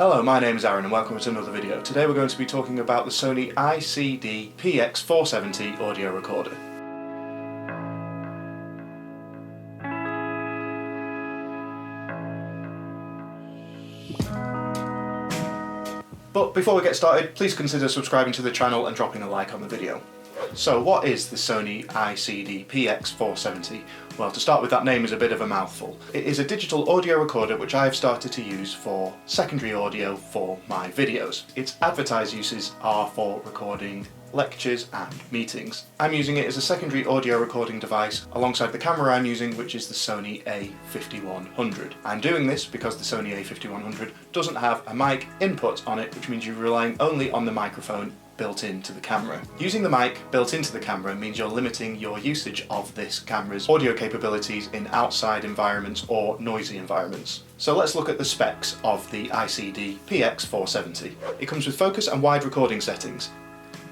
Hello, my name is Aaron and welcome to another video. Today we're going to be talking about the Sony ICD PX470 audio recorder. But before we get started, please consider subscribing to the channel and dropping a like on the video. So what is the Sony ICD PX470? Well, to start with, that name is a bit of a mouthful. It is a digital audio recorder which I have started to use for secondary audio for my videos. Its advertised uses are for recording lectures and meetings. I'm using it as a secondary audio recording device alongside the camera I'm using, which is the Sony A5100. I'm doing this because the Sony A5100 doesn't have a mic input on it, which means you're relying only on the microphone built into the camera. Using the mic built into the camera means you're limiting your usage of this camera's audio capabilities in outside environments or noisy environments. So let's look at the specs of the ICD PX470. It comes with focus and wide recording settings.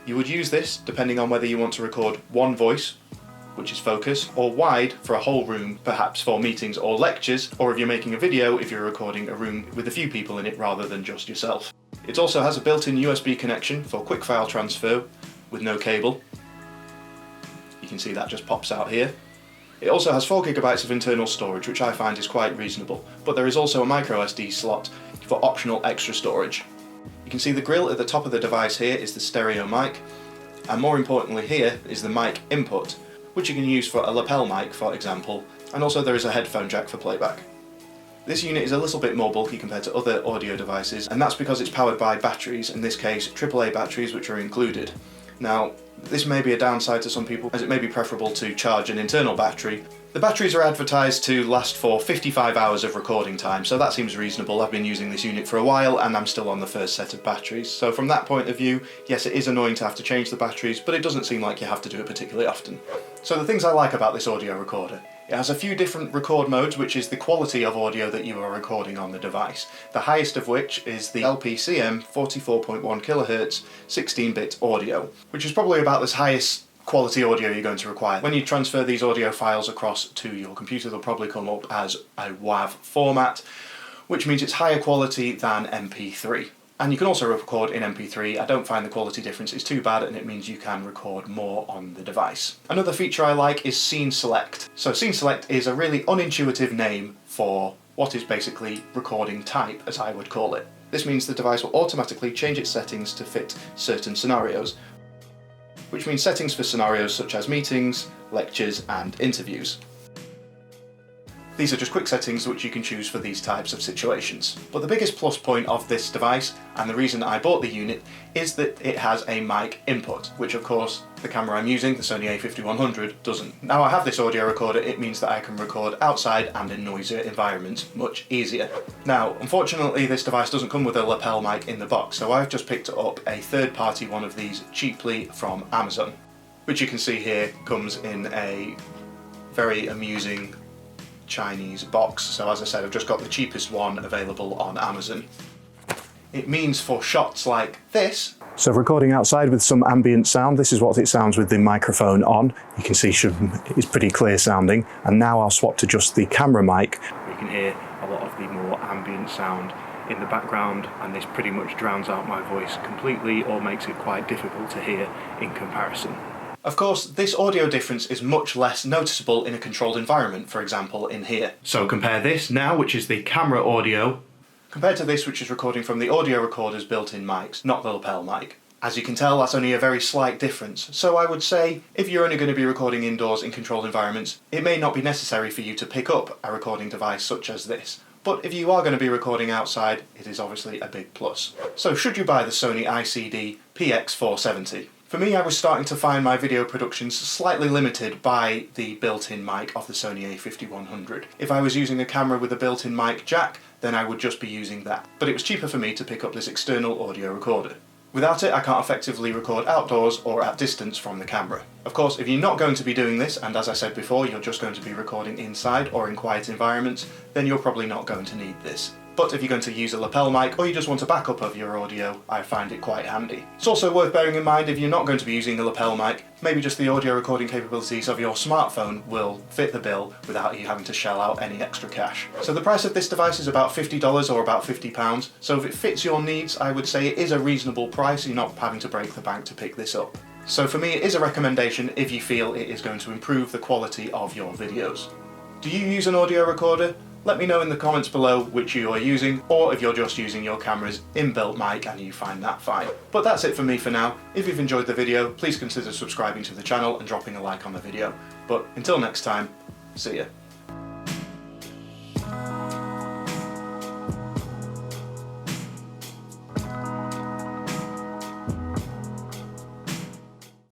You would use this depending on whether you want to record one voice, which is focus, or wide for a whole room, perhaps for meetings or lectures, or if you're making a video, if you're recording a room with a few people in it rather than just yourself. It also has a built-in USB connection for quick file transfer with no cable. You can see that just pops out here. It also has 4 GB of internal storage, which I find is quite reasonable, but there is also a micro SD slot for optional extra storage. You can see the grill at the top of the device here is the stereo mic, and more importantly here is the mic input, which you can use for a lapel mic, for example, and also there is a headphone jack for playback. This unit is a little bit more bulky compared to other audio devices, and that's because it's powered by batteries, in this case AAA batteries, which are included. Now, this may be a downside to some people, as it may be preferable to charge an internal battery. The batteries are advertised to last for 55 hours of recording time, so that seems reasonable. I've been using this unit for a while and I'm still on the first set of batteries. So from that point of view, yes, it is annoying to have to change the batteries, but it doesn't seem like you have to do it particularly often. So the things I like about this audio recorder: it has a few different record modes, which is the quality of audio that you are recording on the device. The highest of which is the LPCM 44.1 kHz 16-bit audio, which is probably about the highest quality audio you're going to require. When you transfer these audio files across to your computer, they'll probably come up as a WAV format, which means it's higher quality than MP3. And you can also record in MP3. I don't find the quality difference is too bad, and it means you can record more on the device. Another feature I like is Scene Select. So Scene Select is a really unintuitive name for what is basically recording type, as I would call it. This means the device will automatically change its settings to fit certain scenarios, which means settings for scenarios such as meetings, lectures and interviews. These are just quick settings which you can choose for these types of situations. But the biggest plus point of this device, and the reason I bought the unit, is that it has a mic input, which of course the camera I'm using, the Sony A5100, doesn't. Now I have this audio recorder, it means that I can record outside and in noisier environments much easier. Now, unfortunately this device doesn't come with a lapel mic in the box, so I've just picked up a third-party one of these cheaply from Amazon, which you can see here comes in a very amusing Chinese box. So as I said, I've just got the cheapest one available on Amazon. It means for shots like this, so recording outside with some ambient sound, this is what it sounds with the microphone on. You can see it's pretty clear sounding. And now I'll swap to just the camera mic. You can hear a lot of the more ambient sound in the background, and this pretty much drowns out my voice completely or makes it quite difficult to hear in comparison. Of course, this audio difference is much less noticeable in a controlled environment, for example in here. So compare this now, which is the camera audio, compared to this, which is recording from the audio recorder's built-in mics, not the lapel mic. As you can tell, that's only a very slight difference. So I would say, if you're only going to be recording indoors in controlled environments, it may not be necessary for you to pick up a recording device such as this. But if you are going to be recording outside, it is obviously a big plus. So should you buy the Sony ICD PX470? For me, I was starting to find my video productions slightly limited by the built-in mic of the Sony A5100. If I was using a camera with a built-in mic jack, then I would just be using that. But it was cheaper for me to pick up this external audio recorder. Without it, I can't effectively record outdoors or at distance from the camera. Of course, if you're not going to be doing this, and as I said before, you're just going to be recording inside or in quiet environments, then you're probably not going to need this. but if you're going to use a lapel mic or you just want a backup of your audio, I find it quite handy. It's also worth bearing in mind if you're not going to be using a lapel mic, maybe just the audio recording capabilities of your smartphone will fit the bill without you having to shell out any extra cash. So the price of this device is about $50 or about £50, so if it fits your needs, I would say it is a reasonable price. You're not having to break the bank to pick this up. So for me, it is a recommendation if you feel it is going to improve the quality of your videos. Do you use an audio recorder? Let me know in the comments below which you are using, or if you're just using your camera's inbuilt mic and you find that fine. But that's it for me for now. If you've enjoyed the video, please consider subscribing to the channel and dropping a like on the video. But until next time, see ya.